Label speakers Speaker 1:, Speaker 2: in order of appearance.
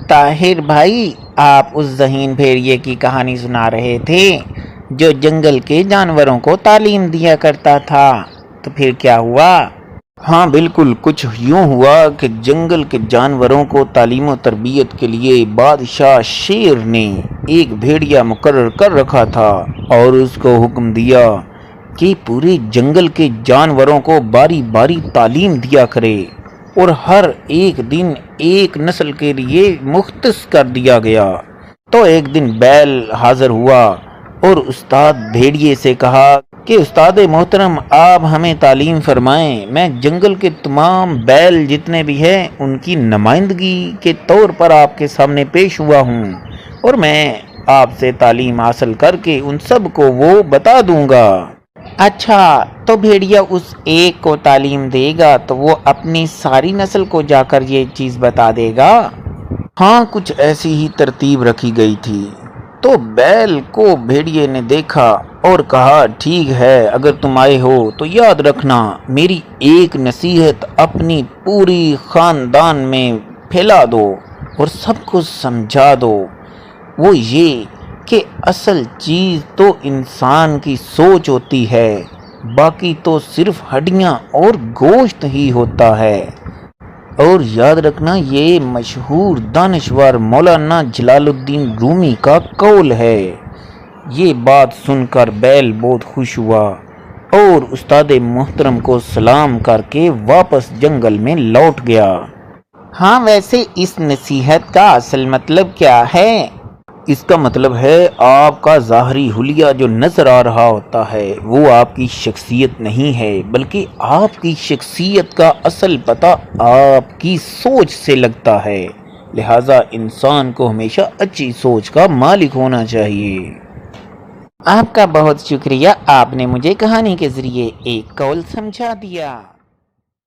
Speaker 1: طاہر بھائی، آپ اس ذہین بھیڑیے کی کہانی سنا رہے تھے جو جنگل کے جانوروں کو تعلیم دیا کرتا تھا، تو پھر کیا ہوا؟
Speaker 2: ہاں بالکل، کچھ یوں ہوا کہ جنگل کے جانوروں کو تعلیم و تربیت کے لیے بادشاہ شیر نے ایک بھیڑیا مقرر کر رکھا تھا اور اس کو حکم دیا کہ پورے جنگل کے جانوروں کو باری باری تعلیم دیا کرے، اور ہر ایک دن ایک نسل کے لیے مختص کر دیا گیا۔ تو ایک دن بیل حاضر ہوا اور استاد بھیڑیے سے کہا کہ استاد محترم، آپ ہمیں تعلیم فرمائیں، میں جنگل کے تمام بیل جتنے بھی ہیں ان کی نمائندگی کے طور پر آپ کے سامنے پیش ہوا ہوں، اور میں آپ سے تعلیم حاصل کر کے ان سب کو وہ بتا دوں گا۔
Speaker 1: اچھا، تو بھیڑیا اس ایک کو تعلیم دے گا تو وہ اپنی ساری نسل کو جا کر یہ چیز بتا دے گا؟
Speaker 2: ہاں، کچھ ایسی ہی ترتیب رکھی گئی تھی۔ تو بیل کو بھیڑیے نے دیکھا اور کہا، ٹھیک ہے، اگر تم آئے ہو تو یاد رکھنا، میری ایک نصیحت اپنی پوری خاندان میں پھیلا دو اور سب کو سمجھا دو، وہ یہ کہ اصل چیز تو انسان کی سوچ ہوتی ہے، باقی تو صرف ہڈیاں اور گوشت ہی ہوتا ہے۔ اور یاد رکھنا، یہ مشہور دانشور مولانا جلال الدین رومی کا قول ہے۔ یہ بات سن کر بیل بہت خوش ہوا اور استاد محترم کو سلام کر کے واپس جنگل میں لوٹ گیا۔
Speaker 1: ہاں، ویسے اس نصیحت کا اصل مطلب کیا ہے؟
Speaker 2: اس کا مطلب ہے آپ کا ظاہری حلیہ جو نظر آ رہا ہوتا ہے وہ آپ کی شخصیت نہیں ہے، بلکہ آپ کی شخصیت کا اصل پتہ آپ کی سوچ سے لگتا ہے، لہذا انسان کو ہمیشہ اچھی سوچ کا مالک ہونا چاہیے۔
Speaker 1: آپ کا بہت شکریہ، آپ نے مجھے کہانی کے ذریعے ایک قول سمجھا دیا۔